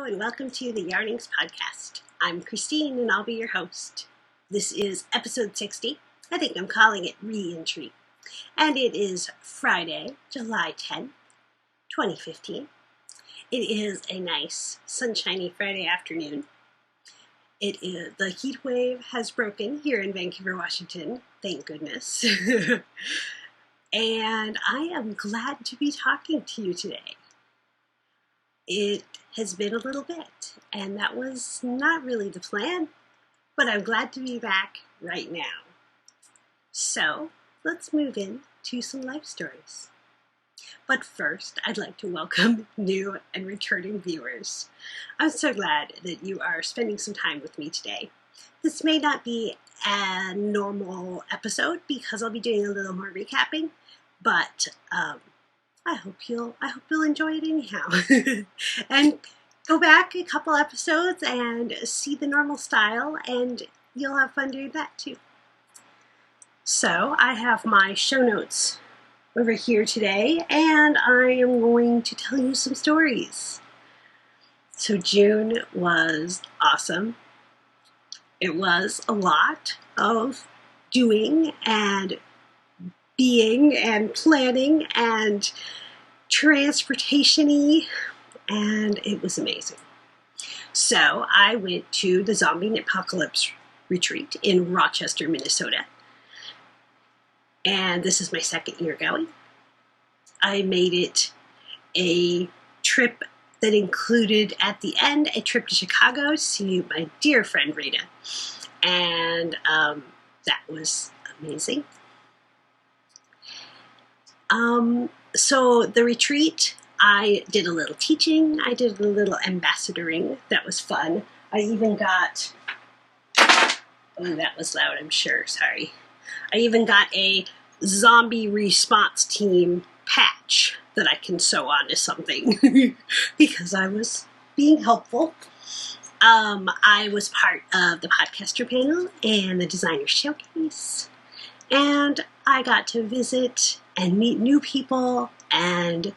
and welcome to the Yarnings Podcast. I'm Christine and I'll be your host. This is episode 60. I think I'm calling it Reentry. And it is Friday, July 10, 2015. It is a nice, sunshiny Friday afternoon. The heat wave has broken here in Vancouver, Washington, thank goodness. And I am glad to be talking to you today. It has been a little bit, and that was not really the plan, but I'm glad to be back right now. So, let's move in to some life stories. But first, I'd like to welcome new and returning viewers. I'm so glad that you are spending some time with me today. This may not be a normal episode because I'll be doing a little more recapping, but I hope you'll enjoy it anyhow. And go back a couple episodes and see the normal style, and you'll have fun doing that too. So I have my show notes over here today, and I am going to tell you some stories. So June was awesome. It was a lot of doing and being and planning and transportation-y, and it was amazing. So I went to the Zombie Apocalypse retreat in Rochester, Minnesota, and this is my second year going. I made it a trip that included at the end a trip to Chicago to see my dear friend Rita, and that was amazing. So the retreat, I did a little teaching, I did a little ambassadoring, that was fun. I even got, oh that was loud, I'm sure, sorry. I even got a zombie response team patch that I can sew onto something because I was being helpful. I was part of the podcaster panel and the designer showcase, and I got to visit and meet new people and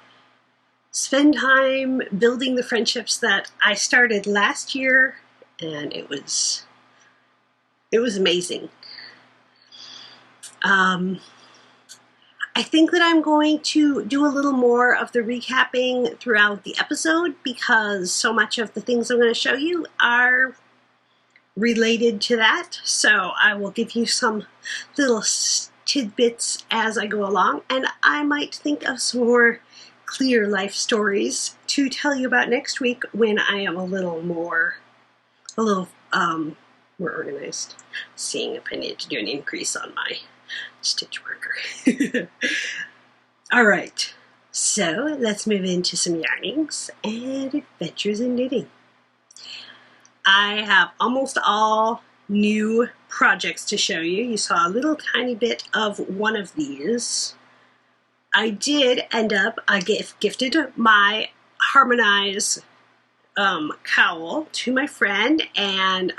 spend time building the friendships that I started last year, and it was amazing. I think that I'm going to do a little more of the recapping throughout the episode because so much of the things I'm going to show you are related to that. So I will give you some little tidbits as I go along, and I might think of some more clear life stories to tell you about next week when I am a little more organized, seeing if I need to do an increase on my stitch marker. All right, so let's move into some yarnings and adventures in knitting. I have almost all new projects to show you. You saw a little tiny bit of one of these. I did end up, I gifted my Harmonize cowl to my friend, and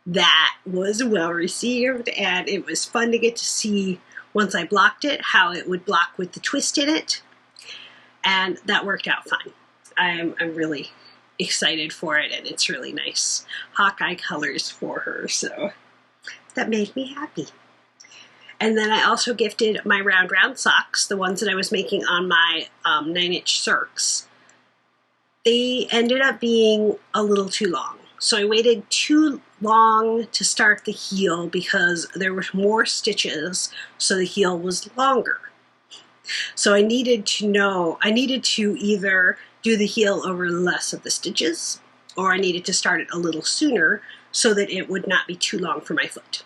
that was well received, and it was fun to get to see once I blocked it how it would block with the twist in it, and that worked out fine. I'm really excited for it, and it's really nice Hawkeye colors for her, so that made me happy. And then I also gifted my round socks, the ones that I was making on my 9-inch circs. They ended up being a little too long, so I waited too long to start the heel because there were more stitches, so the heel was longer. So I needed to either do the heel over less of the stitches, or I needed to start it a little sooner so that it would not be too long for my foot.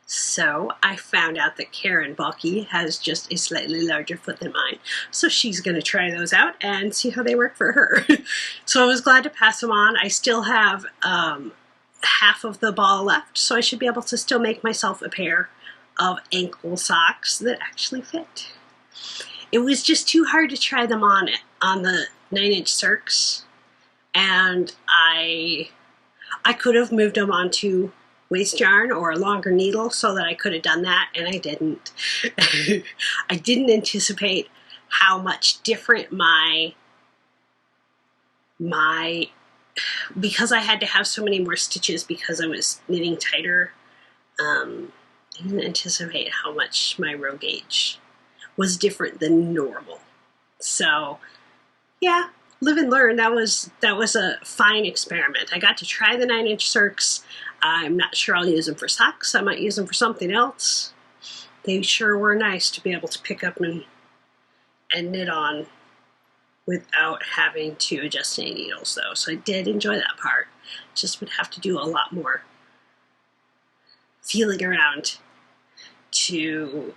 So I found out that Karen Balky has just a slightly larger foot than mine, so she's going to try those out and see how they work for her. So I was glad to pass them on. I still have half of the ball left, so I should be able to still make myself a pair of ankle socks that actually fit. It was just too hard to try them on the 9-inch circs, and I could have moved them onto waste yarn or a longer needle so that I could have done that, and I didn't. I didn't anticipate how much different my because I had to have so many more stitches because I was knitting tighter, I didn't anticipate how much my row gauge was different than normal. So yeah, live and learn. That was a fine experiment. I got to try the 9-inch circs. I'm not sure I'll use them for socks. I might use them for something else. They sure were nice to be able to pick up and knit on without having to adjust any needles, though. So I did enjoy that part. Just would have to do a lot more feeling around to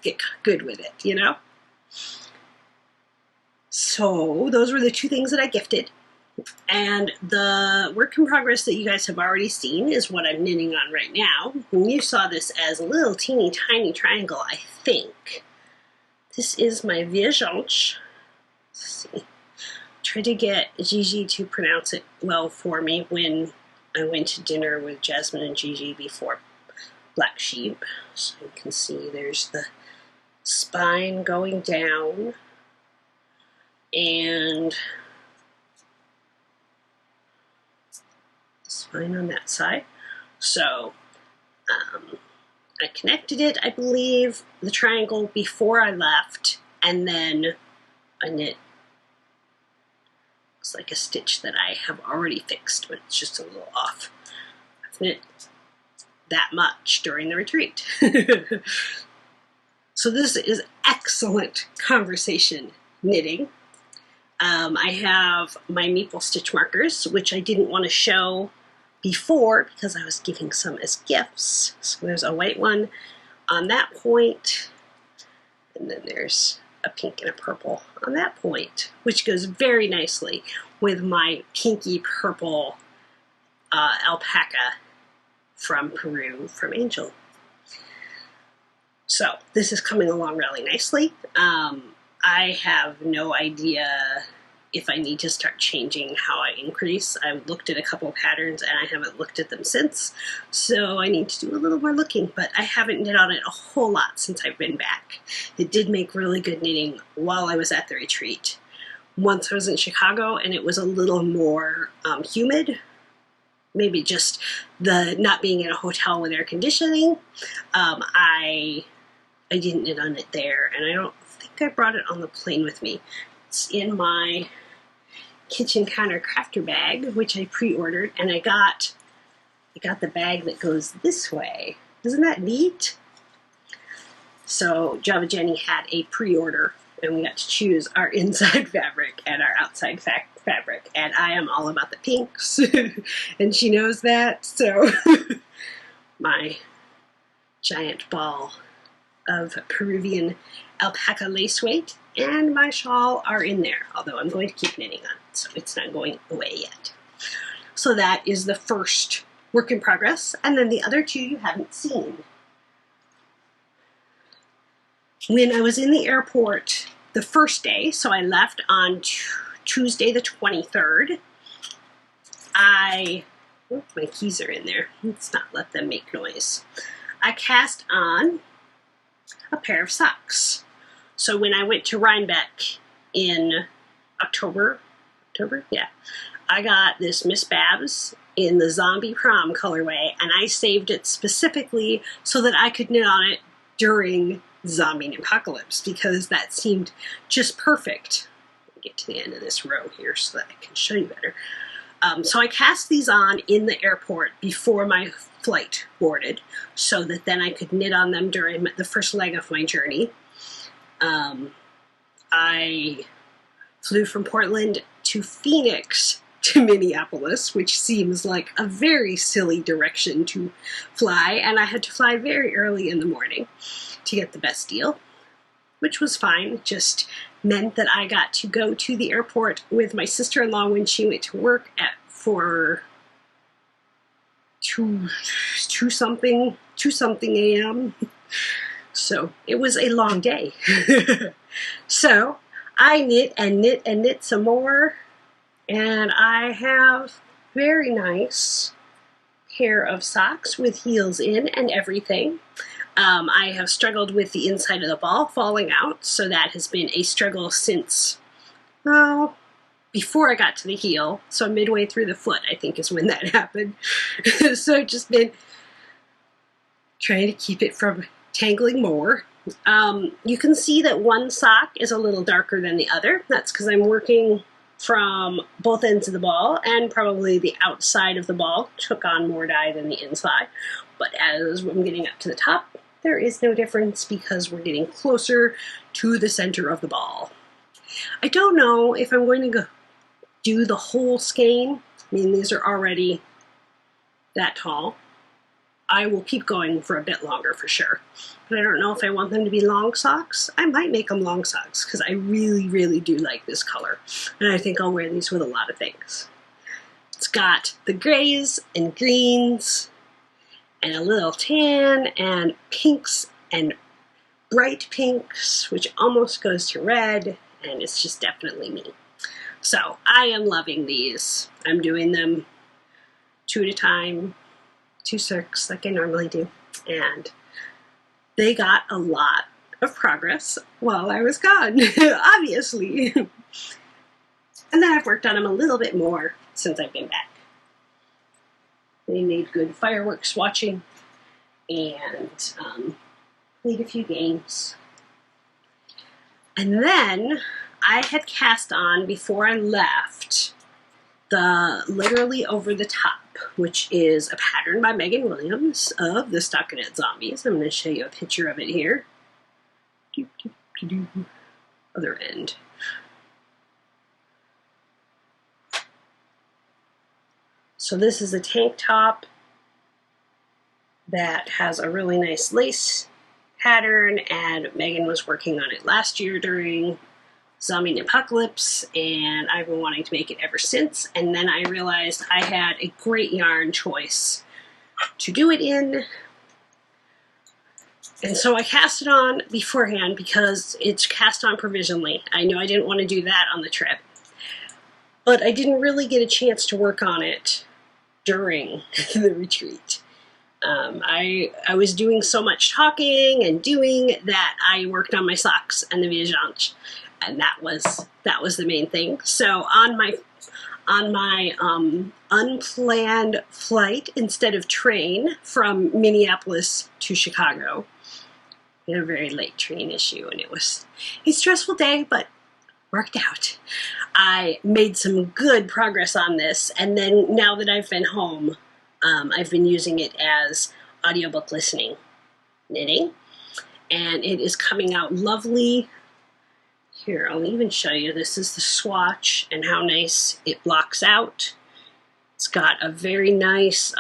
get good with it, you know? So those were the two things that I gifted. And the work in progress that you guys have already seen is what I'm knitting on right now. And you saw this as a little teeny tiny triangle, I think. This is my Viajanche. Let's see. Tried to get Gigi to pronounce it well for me when I went to dinner with Jasmine and Gigi before Black Sheep. So you can see there's the spine going down, and spine on that side. So I connected it, I believe, the triangle before I left, and then I knit. Looks like a stitch that I have already fixed, but it's just a little off. I've knit that much during the retreat. So this is excellent conversation knitting. I have my maple stitch markers, which I didn't want to show before because I was giving some as gifts. So there's a white one on that point, and then there's a pink and a purple on that point, which goes very nicely with my pinky purple alpaca from Peru from Angel. So this is coming along really nicely. I have no idea if I need to start changing how I increase. I looked at a couple of patterns and I haven't looked at them since, so I need to do a little more looking, but I haven't knit on it a whole lot since I've been back. It did make really good knitting while I was at the retreat. Once I was in Chicago and it was a little more humid, maybe just the not being in a hotel with air conditioning, I didn't knit on it there, and I don't think I brought it on the plane with me. It's in my kitchen counter crafter bag, which I pre-ordered, and I got the bag that goes this way. Isn't that neat? So Java Jenny had a pre-order, and we got to choose our inside fabric and our outside fabric, and I am all about the pinks, and she knows that, so my giant ball of Peruvian alpaca lace weight and my shawl are in there, although I'm going to keep knitting on it, so it's not going away yet. So that is the first work in progress, and then the other two you haven't seen. When I was in the airport the first day, so I left on Tuesday the 23rd, my keys are in there. Let's not let them make noise. I cast on a pair of socks. So when I went to Rhinebeck in October, yeah, I got this Miss Babs in the Zombie Prom colorway, and I saved it specifically so that I could knit on it during Zombie Apocalypse, because that seemed just perfect. Let me get to the end of this row here so that I can show you better. So I cast these on in the airport before my flight boarded, so that then I could knit on them during the first leg of my journey. I flew from Portland to Phoenix to Minneapolis, which seems like a very silly direction to fly, and I had to fly very early in the morning to get the best deal, which was fine. It just meant that I got to go to the airport with my sister-in-law when she went to work for 2 something a.m. So it was a long day. So I knit and knit and knit some more, and I have very nice pair of socks with heels in and everything. I have struggled with the inside of the ball falling out, so that has been a struggle since, before I got to the heel, so midway through the foot, I think is when that happened. So I've just been trying to keep it from tangling more. You can see that one sock is a little darker than the other. That's because I'm working from both ends of the ball, and probably the outside of the ball took on more dye than the inside. But as I'm getting up to the top, there is no difference because we're getting closer to the center of the ball. I don't know if I'm going to go do the whole skein. I mean, these are already that tall. I will keep going for a bit longer for sure. But I don't know if I want them to be long socks. I might make them long socks because I really, really do like this color. And I think I'll wear these with a lot of things. It's got the grays and greens and a little tan and pinks and bright pinks, which almost goes to red, and it's just definitely me. So I am loving these. I'm doing them 2 at a time, 2 circs like I normally do, and they got a lot of progress while I was gone, obviously. And then I've worked on them a little bit more since I've been back. They made good fireworks watching and played a few games. And then I had cast on, before I left, the Literally Over the Top, which is a pattern by Megan Williams of the Stockinette Zombies. I'm going to show you a picture of it here. Other end. So this is a tank top that has a really nice lace pattern, and Megan was working on it last year during Zombie Apocalypse, and I've been wanting to make it ever since. And then I realized I had a great yarn choice to do it in, and so I cast it on beforehand because it's cast on provisionally. I know I didn't want to do that on the trip, but I didn't really get a chance to work on it during the retreat. I was doing so much talking and doing that I worked on my socks and the voyage, and that was the main thing. So on my unplanned flight instead of train from Minneapolis to Chicago, we had a very late train issue, and it was a stressful day, but worked out. I made some good progress on this, and then now that I've been home, I've been using it as audiobook listening knitting, and it is coming out lovely. Here, I'll even show you. This is the swatch and how nice it blocks out. It's got a very nice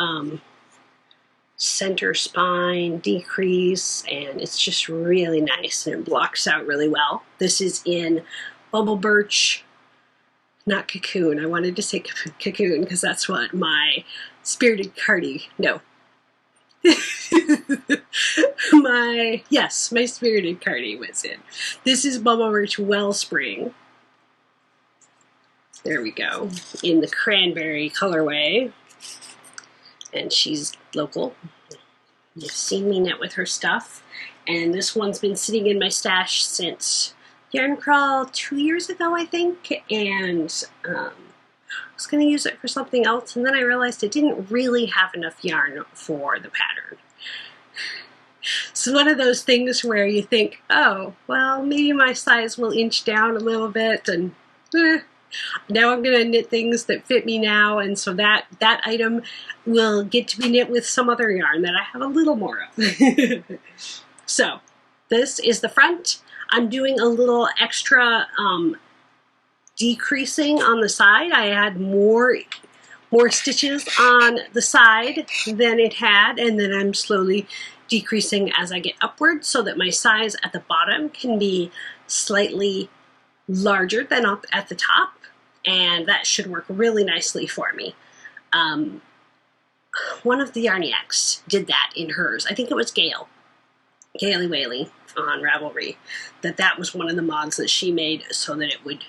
center spine decrease, and it's just really nice, and it blocks out really well. This is in Bubble Birch, not Cocoon. I wanted to say Cocoon because that's what my Spirited Cardi, no. my Spirited Cardi was in. This is Bubble Birch Wellspring. There we go. In the Cranberry colorway. And she's local. You've seen me knit with her stuff. And this one's been sitting in my stash since Yarn Crawl 2 years ago, I think. And I was going to use it for something else, and then I realized I didn't really have enough yarn for the pattern. It's one of those things where you think, oh, well, maybe my size will inch down a little bit, and now I'm going to knit things that fit me now, and so that item will get to be knit with some other yarn that I have a little more of. So, this is the front. I'm doing a little extra decreasing on the side. I had more stitches on the side than it had, and then I'm slowly decreasing as I get upward so that my size at the bottom can be slightly larger than up at the top, and that should work really nicely for me. One of the Yarniacs did that in hers. I think it was Gaily Whaley on Ravelry, that was one of the mods that she made so that it would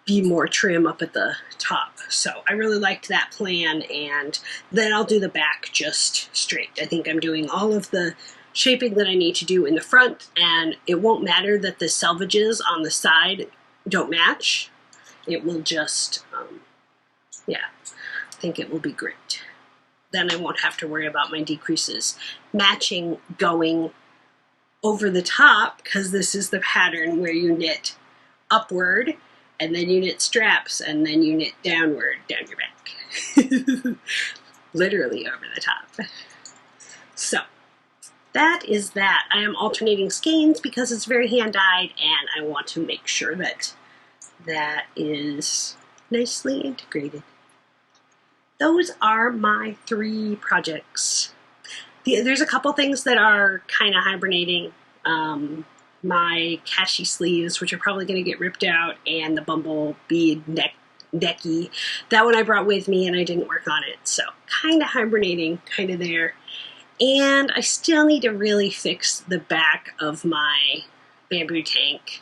be more trim up at the top. So I really liked that plan, and then I'll do the back just straight. I think I'm doing all of the shaping that I need to do in the front, and it won't matter that the selvages on the side don't match. it will just, yeah, I think it will be great. Then I won't have to worry about my decreases matching going over the top, because this is the pattern where you knit upward and then you knit straps and then you knit downward down your back. Literally over the top. So that is that. I am alternating skeins because it's very hand-dyed, and I want to make sure that that is nicely integrated. Those are my 3 projects. There's a couple things that are kind of hibernating. My cashy sleeves, which are probably going to get ripped out, and the bumblebee necky. That one I brought with me and I didn't work on it. So kind of hibernating, kind of there. And I still need to really fix the back of my bamboo tank.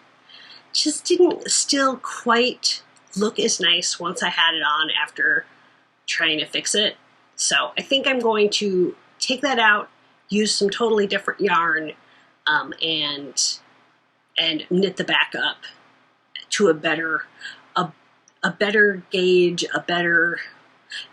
Just didn't still quite look as nice once I had it on after trying to fix it. So I think I'm going to take that out, use some totally different yarn, and knit the back up to a better gauge,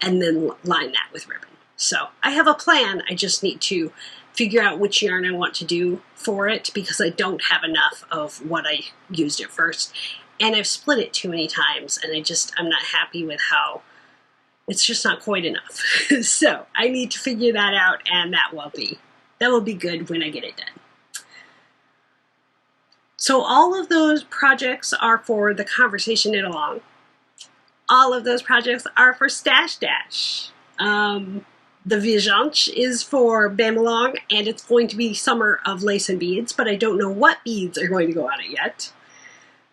and then line that with ribbon. So I have a plan. I just need to figure out which yarn I want to do for it, because I don't have enough of what I used at first, and I've split it too many times, and I'm not happy with how it's just not quite enough. So I need to figure that out, and that will be good when I get it done. So all of those projects are for the Conversation Knit Along. All of those projects are for Stash Dash. The Vigeance is for Bam Along, and it's going to be Summer of Lace and Beads, but I don't know what beads are going to go on it yet.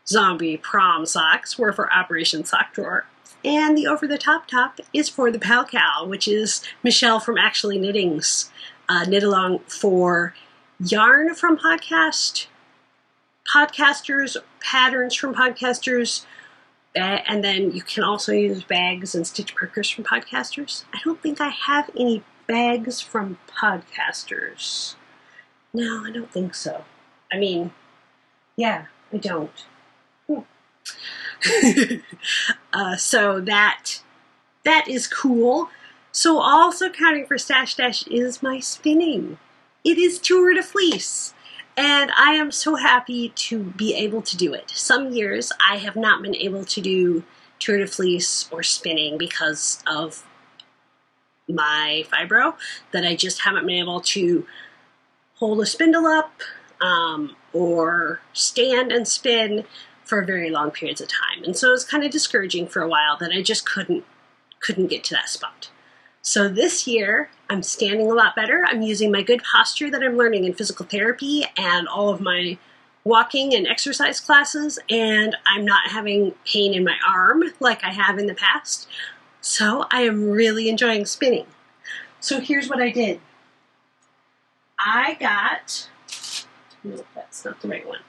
Zombie Prom Socks were for Operation Sock Drawer. And the Over the Top is for the Pal Cal, which is Michelle from Actually Knitting's knit along for yarn from podcasters, patterns from podcasters, and then you can also use bags and stitch markers from podcasters. I don't think I have any bags from podcasters. No, I don't think so. I mean, yeah, I don't. So that is cool. So also counting for Stash Dash is my spinning. It is Tour de Fleece, and I am so happy to be able to do it. Some years I have not been able to do Tour de Fleece or spinning because of my fibro, that I just haven't been able to hold a spindle up or stand and spin for very long periods of time. And so it was kind of discouraging for a while that I just couldn't get to that spot. So this year, I'm standing a lot better. I'm using my good posture that I'm learning in physical therapy and all of my walking and exercise classes, and I'm not having pain in my arm like I have in the past. So I am really enjoying spinning. So here's what I did. No, that's not the right one.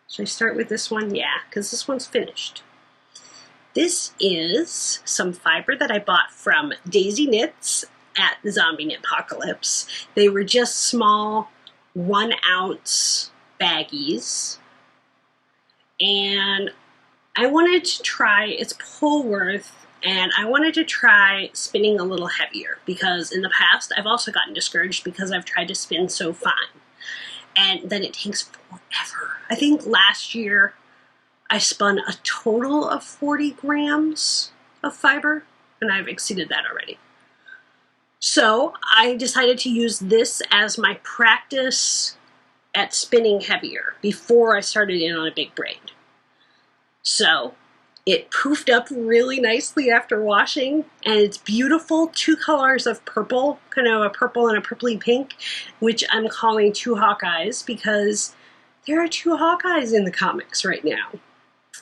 Should I start with this one? Yeah, because this one's finished. This is some fiber that I bought from Daisy Knits at the Zombie Knit Apocalypse. They were just small 1 ounce baggies. And I wanted to try, it's Polworth, and I wanted to try spinning a little heavier, because in the past I've also gotten discouraged because I've tried to spin so fine. And then it takes forever. I think last year I spun a total of 40 grams of fiber, and I've exceeded that already. So I decided to use this as my practice at spinning heavier before I started in on a big braid. So it poofed up really nicely after washing, and it's beautiful. 2 colors of purple, kind of a purple and a purpley pink, which I'm calling 2 Hawkeyes because there are 2 Hawkeyes in the comics right now.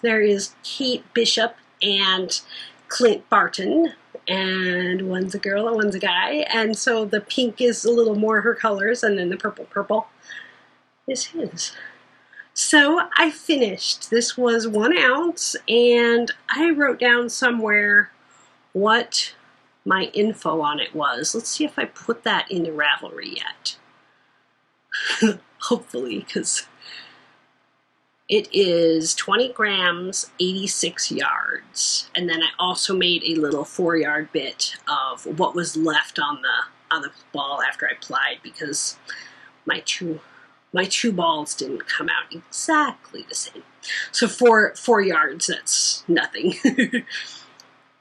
There is Kate Bishop and Clint Barton, and one's a girl and one's a guy, and so the pink is a little more her colors, and then the purple is his. So I finished. This was 1 ounce, and I wrote down somewhere what my info on it was. Let's see if I put that into Ravelry yet. Hopefully, because It is 20 grams, 86 yards. And then I also made a little 4-yard bit of what was left on the ball after I plied, because my two balls didn't come out exactly the same. So 4 yards, that's nothing.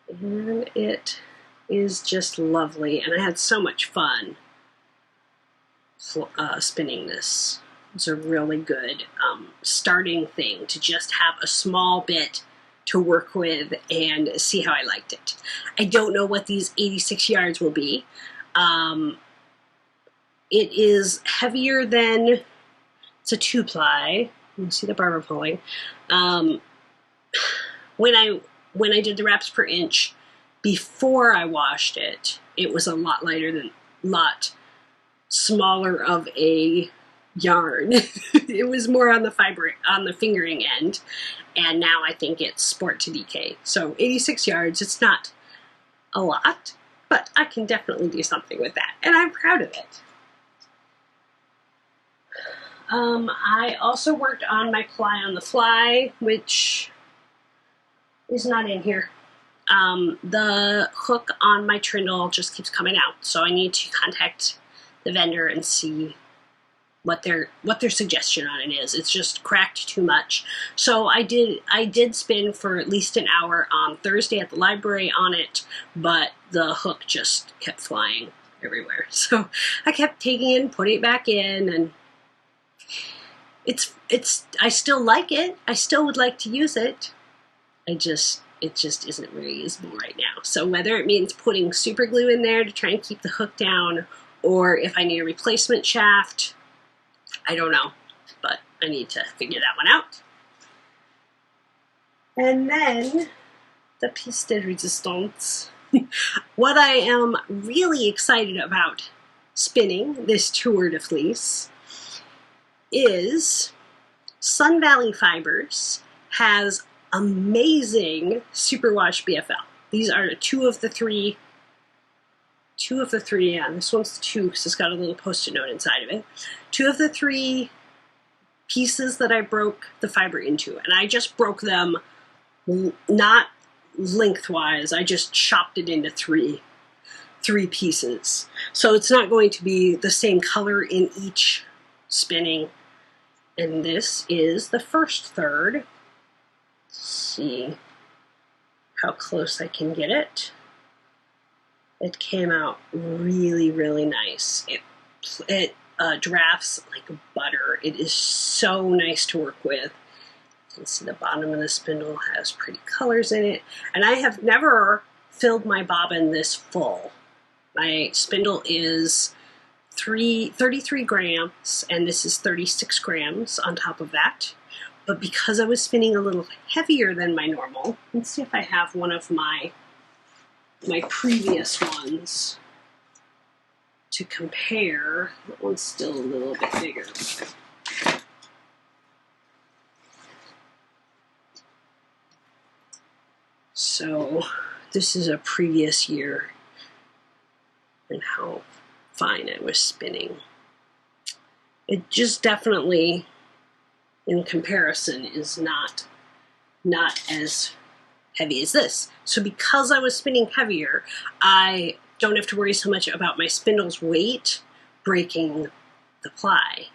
And it is just lovely, and I had so much fun spinning this. It's a really good starting thing to just have a small bit to work with and see how I liked it. I don't know what these 86 yards will be. It is heavier than, it's a 2-ply. You can see the barber pulling. When I did the wraps per inch before I washed it, it was a lot lighter than, lot smaller of a yarn. It was more on the fiber, on the fingering end, and now I think it's sport to DK. So 86 yards, it's not a lot, but I can definitely do something with that, and I'm proud of it. I also worked on my ply on the fly, which is not in here. The hook on my trindle just keeps coming out, so I need to contact the vendor and see what their suggestion on it is. It's just cracked too much. So I did spin for at least an hour on Thursday at the library on it, but the hook just kept flying everywhere. So I kept taking it and putting it back in, and I still like it. I still would like to use it. It just isn't very usable right now. So whether it means putting super glue in there to try and keep the hook down, or if I need a replacement shaft, I don't know, but I need to figure that one out. And then the pièce de résistance. What I am really excited about spinning this Tour de Fleece is Sun Valley Fibers has amazing superwash BFL. These are two of the three, yeah, this one's 2 because it's got a little post-it note inside of it. 2 of the 3 pieces that I broke the fiber into, and I just broke them not lengthwise, I just chopped it into 3 pieces. So it's not going to be the same color in each spinning. And this is the first third. Let's see how close I can get it. It came out really, really nice. It drafts like butter. It is so nice to work with. You can see the bottom of the spindle has pretty colors in it. And I have never filled my bobbin this full. My spindle is 33 grams, and this is 36 grams on top of that. But because I was spinning a little heavier than my normal, let's see if I have one of my previous ones to compare. That one's still a little bit bigger. So this is a previous year and how fine I was spinning. It just definitely, in comparison, is not as heavy as this. So because I was spinning heavier, I don't have to worry so much about my spindle's weight breaking the ply.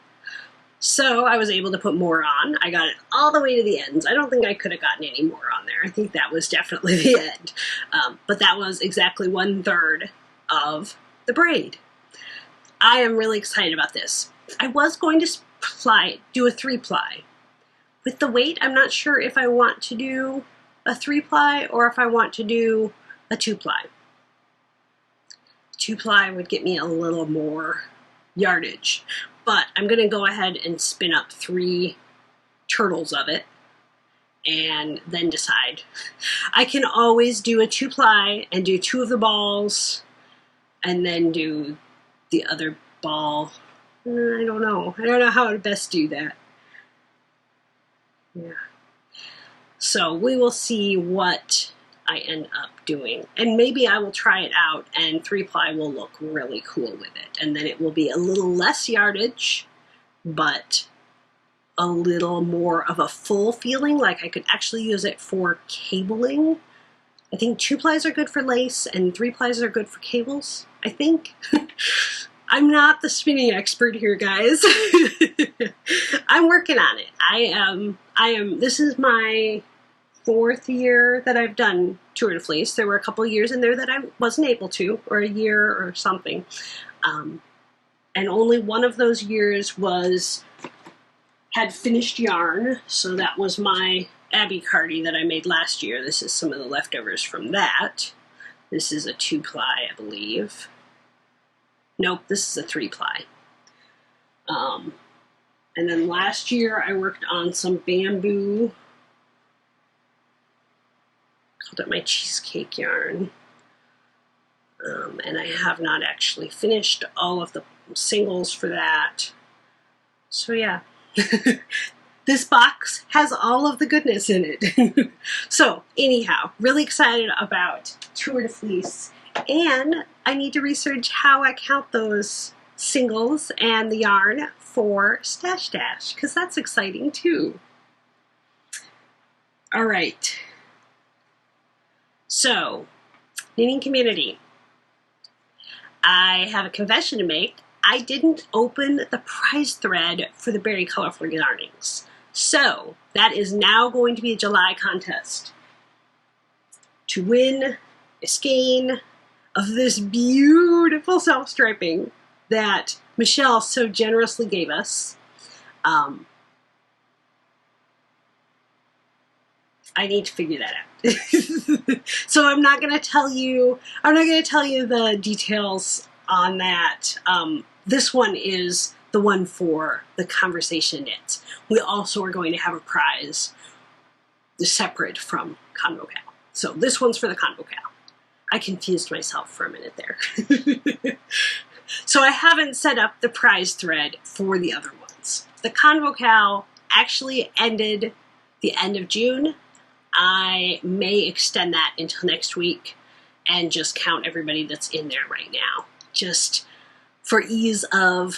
So I was able to put more on. I got it all the way to the ends. I don't think I could have gotten any more on there. I think that was definitely the end. But that was exactly 1/3 of the braid. I am really excited about this. I was going to do a 3-ply. With the weight, I'm not sure if I want to do a 3-ply or if I want to do a 2-ply. 2-ply would get me a little more yardage, but I'm going to go ahead and spin up 3 turtles of it and then decide. I can always do a 2-ply and do 2 of the balls and then do the other ball. I don't know. I don't know how to best do that. Yeah. So we will see what I end up doing. And maybe I will try it out and 3-ply will look really cool with it. And then it will be a little less yardage, but a little more of a full feeling, like I could actually use it for cabling. I think 2-plies are good for lace and 3-plies are good for cables, I think. I'm not the spinning expert here, guys. I'm working on it. This is my 4th year that I've done Tour de Fleece. There were a couple of years in there that I wasn't able to, or a year or something. And only one of those years had finished yarn. So that was my Abbey Cardi that I made last year. This is some of the leftovers from that. This is a 2-ply, I believe. Nope, this is a 3-ply. And then last year I worked on some bamboo. Called it my cheesecake yarn. And I have not actually finished all of the singles for that. So yeah. This box has all of the goodness in it. So anyhow, really excited about Tour de Fleece, and I need to research how I count those singles and the yarn for Stash Dash, because that's exciting too. All right. So, knitting community, I have a confession to make. I didn't open the prize thread for the Berry Colorful Yarnings. So that is now going to be a July contest to win a skein of this beautiful self-striping that Michelle so generously gave us. I need to figure that out. So I'm not going to tell you the details on that. This one is the one for the conversation knits. We also are going to have a prize separate from Convo Cow. So this one's for the Convo Cow. I confused myself for a minute there. So I haven't set up the prize thread for the other ones. The Convo Cow actually ended the end of June. I may extend that until next week and just count everybody that's in there right now. Just for ease of,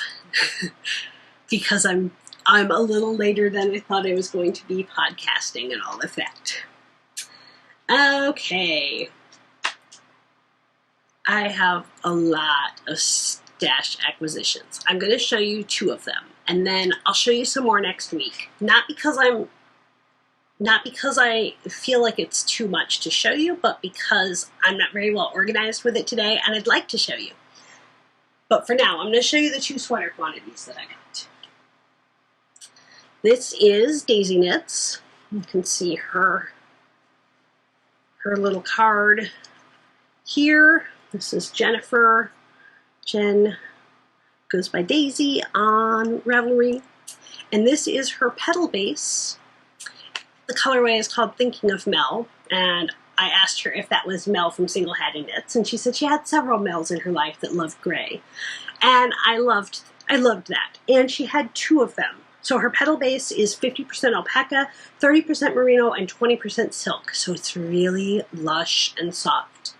because I'm a little later than I thought I was going to be podcasting and all of that. Okay. I have a lot of stash acquisitions. I'm going to show you 2 of them, and then I'll show you some more next week. Not because I feel like it's too much to show you, but because I'm not very well organized with it today, and I'd like to show you. But for now, I'm going to show you the 2 sweater quantities that I got. This is Daisy Knits. You can see her little card here. This is Jennifer. Jen goes by Daisy on Ravelry. And this is her petal base. The colorway is called Thinking of Mel, and I asked her if that was Mel from Single Hatted Knits, and she said she had several Mels in her life that loved gray. And I loved that. And she had 2 of them. So her petal base is 50% alpaca, 30% merino, and 20% silk. So it's really lush and soft.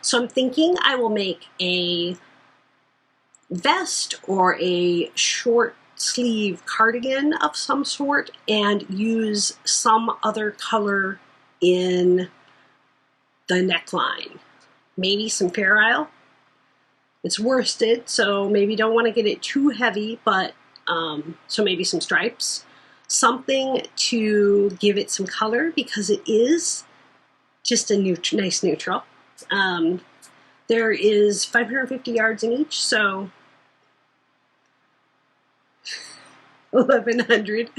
So I'm thinking I will make a vest or a short sleeve cardigan of some sort and use some other color in the neckline. Maybe some Fair Isle. It's worsted, so maybe don't want to get it too heavy, but so maybe some stripes. Something to give it some color because it is just a nice neutral. There is 550 yards in each, so 1,100.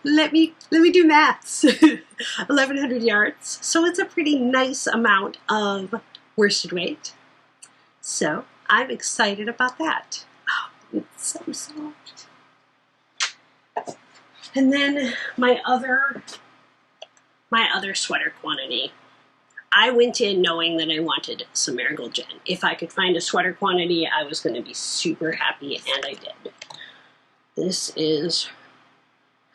Let me do maths. 1,100 yards. So it's a pretty nice amount of worsted weight. So I'm excited about that. Oh, it's so soft. And then my other sweater quantity. I went in knowing that I wanted some Marigold Jen. If I could find a sweater quantity, I was going to be super happy, and I did. This is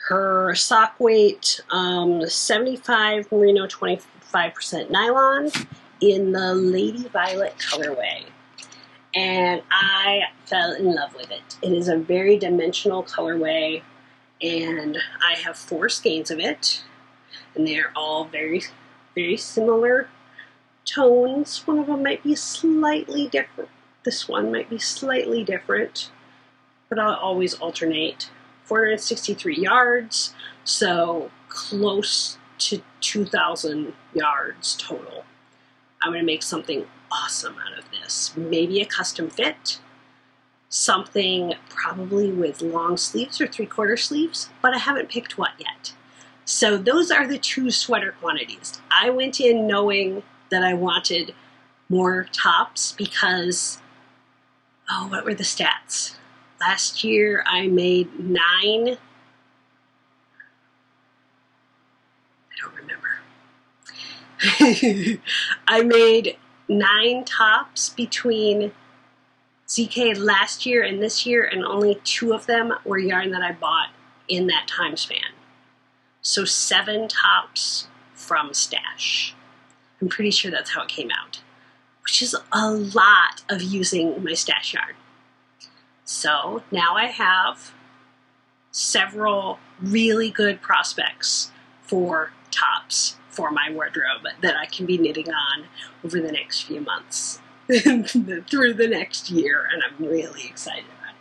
her sock weight, 75 merino, 25% nylon in the Lady Violet colorway. And I fell in love with it. It is a very dimensional colorway, And I have 4 skeins of it, and they're all very, very similar tones. One of them might be slightly different. This one might be slightly different, but I'll always alternate. 463 yards, so close to 2,000 yards total. I'm going to make something awesome out of this. Maybe a custom fit, something probably with long sleeves or 3/4 sleeves, but I haven't picked what yet. So those are the 2 sweater quantities. I went in knowing that I wanted more tops because, oh, what were the stats? Last year I made 9, I don't remember. I made 9 tops between ZK last year and this year, and only 2 of them were yarn that I bought in that time span. So 7 tops from stash. I'm pretty sure that's how it came out, which is a lot of using my stash yarn. So now I have several really good prospects for tops for my wardrobe that I can be knitting on over the next few months through the next year, and I'm really excited about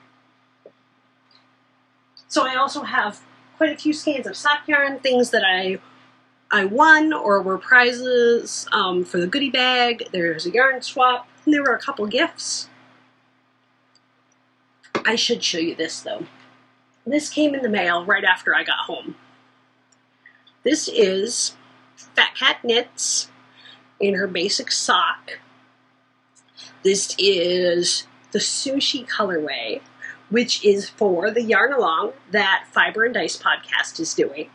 it. So I also have quite a few skeins of sock yarn, things that I won or were prizes for the goodie bag. There's a yarn swap, and there were a couple gifts. I should show you this though. This came in the mail right after I got home. This is Fat Cat Knits in her basic sock. This is the sushi colorway, which is for the Yarn Along that Fiber and Dice podcast is doing.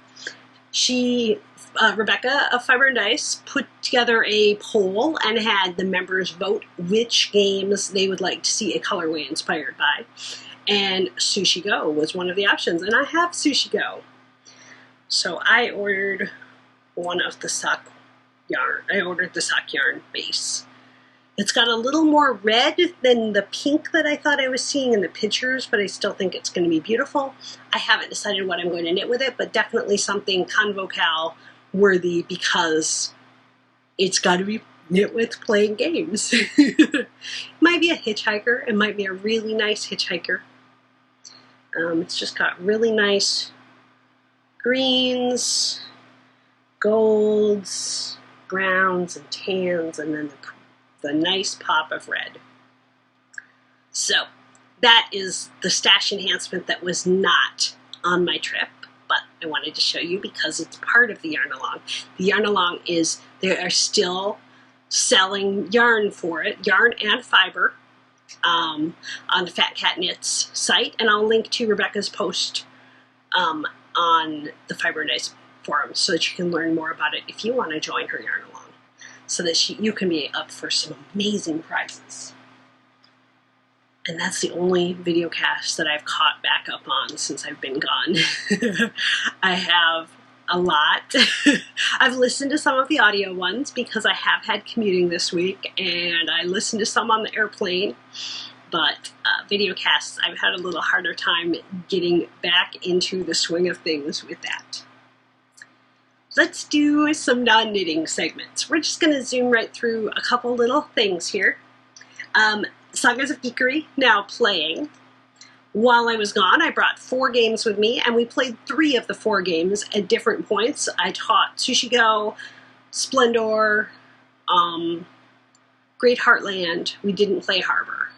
Rebecca of Fiber and Dice put together a poll and had the members vote which games they would like to see a colorway inspired by. And Sushi Go was one of the options, and I have Sushi Go. So I ordered one of the sock yarn. I ordered the sock yarn base. It's got a little more red than the pink that I thought I was seeing in the pictures, but I still think it's going to be beautiful. I haven't decided what I'm going to knit with it, but definitely something convocal worthy because it's got to be knit with playing games. It might be a hitchhiker. It might be a really nice hitchhiker. It's just got really nice greens, golds, browns, and tans, and then the nice pop of red. So that is the stash enhancement that was not on my trip, but I wanted to show you because it's part of the Yarn Along. The Yarn Along is, they are still selling yarn for it, yarn and fiber, on the Fat Cat Knits site, and I'll link to Rebecca's post on the Fiber and Dice forum so that you can learn more about it if you want to join her Yarn Along, so that you can be up for some amazing prizes. And that's the only video cast that I've caught back up on since I've been gone. I have a lot. I've listened to some of the audio ones because I have had commuting this week, and I listened to some on the airplane, but video casts, I've had a little harder time getting back into the swing of things with that. Let's do some non-knitting segments. We're just going to zoom right through a couple little things here. Sagas of Geekery, now playing. While I was gone, I brought 4 games with me, and we played 3 of the 4 games at different points. I taught Sushi Go, Splendor, Great Heartland. We didn't play Harbor.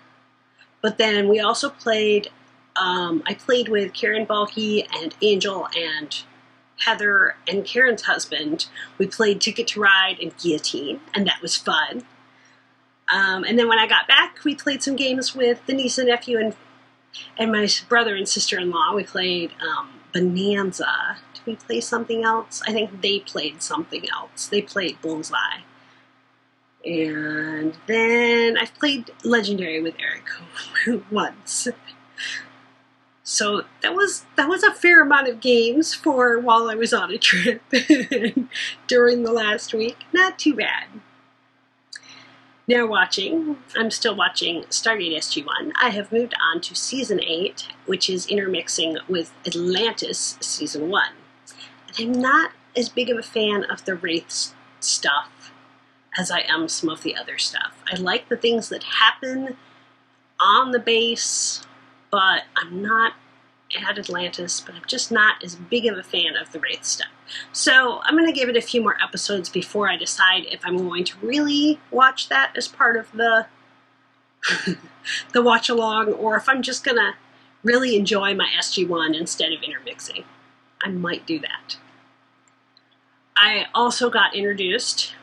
But then we also played, I played with Karen Balke and Angel and Heather and Karen's husband. We played Ticket to Ride and Guillotine, and that was fun. And then when I got back, we played some games with the niece and nephew and my brother and sister-in-law. We played Bonanza. Did we play something else? I think they played something else. They played Bullseye. And then I played Legendary with Eric once. So that was a fair amount of games for while I was on a trip during the last week. Not too bad. Now I'm still watching Stargate SG-1. I have moved on to Season 8, which is intermixing with Atlantis Season 1. And I'm not as big of a fan of the Wraith stuff as I am some of the other stuff. I like the things that happen on the base, but I'm not at Atlantis, but I'm just not as big of a fan of the Wraith stuff. So I'm going to give it a few more episodes before I decide if I'm going to really watch that as part of the the watch along, or if I'm just going to really enjoy my SG-1 instead of intermixing. I might do that. I also got reintroduced.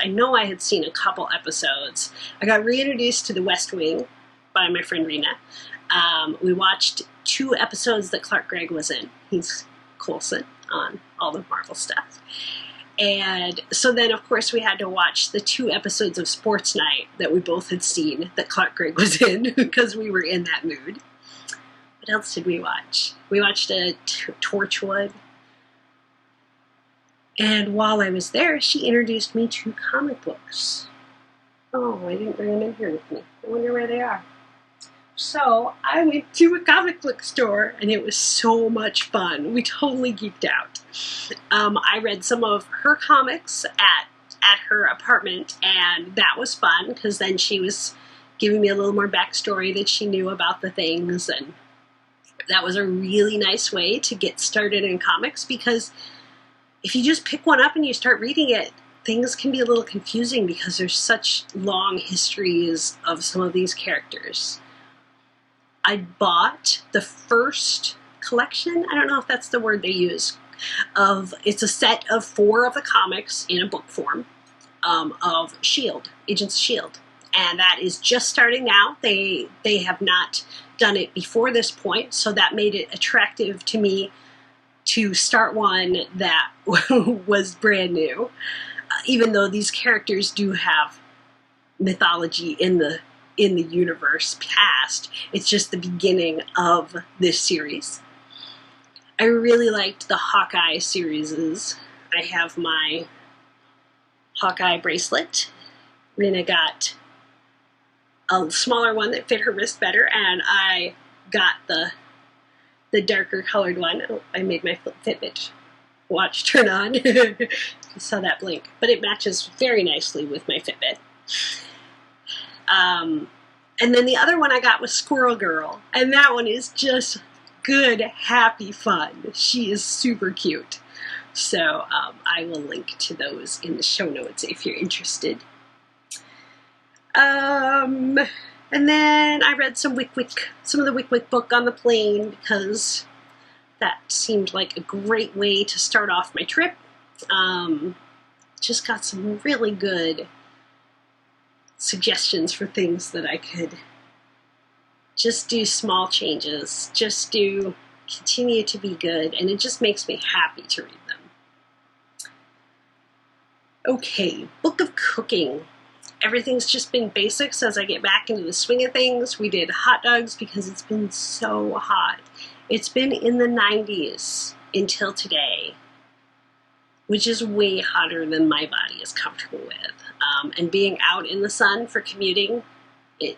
I know I had seen a couple episodes. I got reintroduced to The West Wing by my friend Rena. We watched 2 episodes that Clark Gregg was in. He's Coulson on all the Marvel stuff. And so then, of course, we had to watch the 2 episodes of Sports Night that we both had seen that Clark Gregg was in because we were in that mood. What else did we watch? We watched a Torchwood. And while I was there, she introduced me to comic books. Oh, I didn't bring them in here with me. I wonder where they are. So I went to a comic book store, and it was so much fun. We totally geeked out. I read some of her comics at her apartment, and that was fun because then she was giving me a little more backstory that she knew about the things, and that was a really nice way to get started in comics, because if you just pick one up and you start reading it, things can be a little confusing because there's such long histories of some of these characters. I bought the first collection, I don't know if that's the word they use, it's a set of 4 of the comics in a book form of S.H.I.E.L.D., Agents of S.H.I.E.L.D., and that is just starting now. They have not done it before this point, so that made it attractive to me to start one that was brand new, even though these characters do have mythology in the universe past. It's just the beginning of this series. I really liked the Hawkeye series. I have my Hawkeye bracelet. Rena got a smaller one that fit her wrist better, and I got the darker colored one. I made my Fitbit watch turn on. You saw that blink. But it matches very nicely with my Fitbit. And then the other one I got was Squirrel Girl. And that one is just good, happy fun. She is super cute. So I will link to those in the show notes if you're interested. And then I read some of the Wick Wick book on the plane, because that seemed like a great way to start off my trip. Just got some really good suggestions for things that I could just do small changes, continue to be good, and it just makes me happy to read them. Okay, Book of Cooking. Everything's just been basics as I get back into the swing of things. We did hot dogs because it's been so hot. It's been in the 90s until today, which is way hotter than my body is comfortable with. And being out in the sun for commuting, it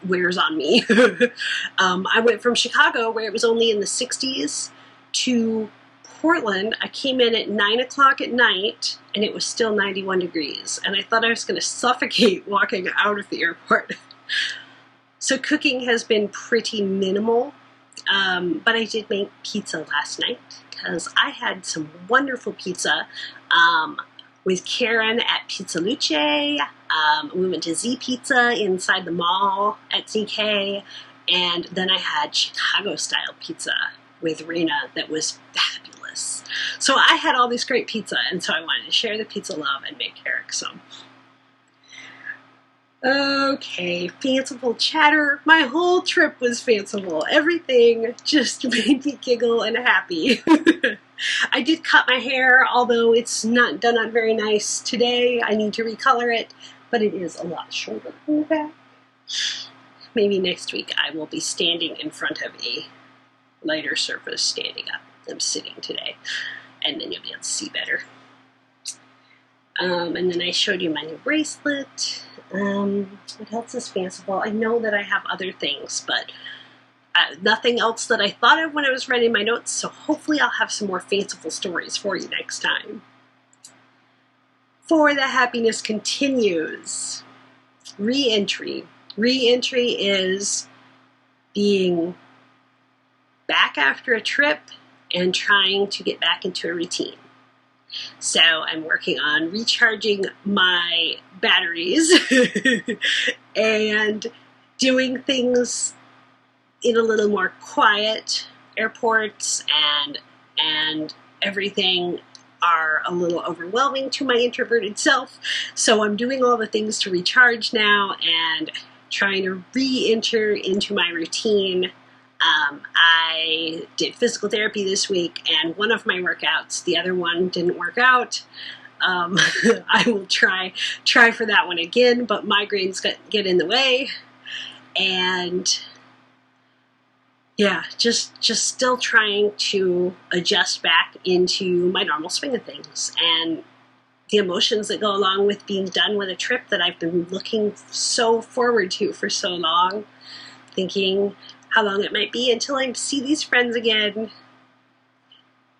wears on me. I went from Chicago, where it was only in the 60s, to Portland. I came in at 9 o'clock at night, and it was still 91 degrees. And I thought I was going to suffocate walking out of the airport. So cooking has been pretty minimal. But I did make pizza last night, because I had some wonderful pizza with Karen at Pizza Luce. We went to Z Pizza inside the mall at ZK, and then I had Chicago-style pizza with Rena that was fabulous. So I had all this great pizza, and so I wanted to share the pizza love and make Eric some. Okay, fanciful chatter. My whole trip was fanciful. Everything just made me giggle and happy. I did cut my hair, although it's not done on very nice today. I need to recolor it, but it is a lot shorter in the back. Maybe next week I will be standing in front of a lighter surface standing up. I'm sitting today, and then you'll be able to see better. And then I showed you my new bracelet. What else is fanciful? I know that I have other things, but nothing else that I thought of when I was writing my notes, so hopefully I'll have some more fanciful stories for you next time. For the happiness continues. Reentry. Reentry is being back after a trip and trying to get back into a routine. So I'm working on recharging my batteries and doing things in a little more quiet. Airports and everything are a little overwhelming to my introverted self. So I'm doing all the things to recharge now and trying to re-enter into my routine. I did physical therapy this week, and one of my workouts, the other one didn't work out. I will try for that one again, but migraines get in the way. And yeah, just still trying to adjust back into my normal swing of things and the emotions that go along with being done with a trip that I've been looking so forward to for so long, thinking how long it might be until I see these friends again.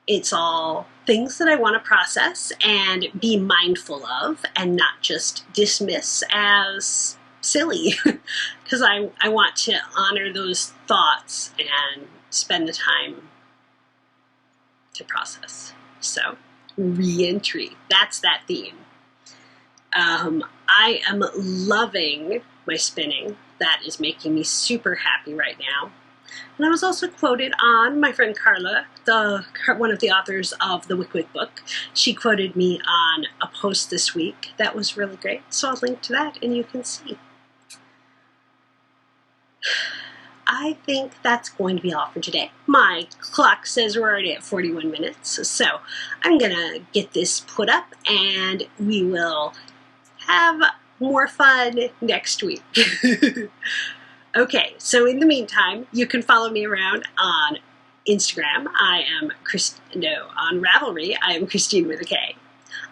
It's all things that I want to process and be mindful of and not just dismiss as silly, because I want to honor those thoughts and spend the time to process. So, reentry, that's that theme. I am loving my spinning. That is making me super happy right now. And I was also quoted on my friend Carla, one of the authors of the Wick Wick book. She quoted me on a post this week. That was really great. So I'll link to that and you can see. I think that's going to be all for today. My clock says we're already at 41 minutes. So I'm going to get this put up and we will have more fun next week. Okay, so in the meantime, you can follow me around on Instagram. On Ravelry, I am Christine with a K.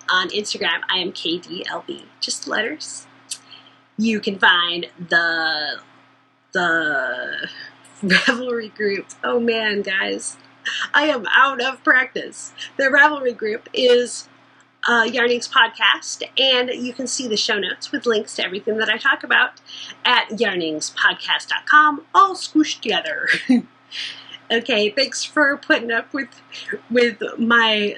On Instagram, I am KDLB, just letters. You can find the Ravelry group. Oh man, guys, I am out of practice. The Ravelry group is Yarnings Podcast, and you can see the show notes with links to everything that I talk about at yarningspodcast.com, all squished together. Okay, thanks for putting up with my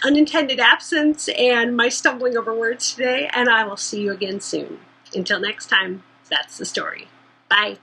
unintended absence and my stumbling over words today, and I will see you again soon. Until next time, that's the story. Bye.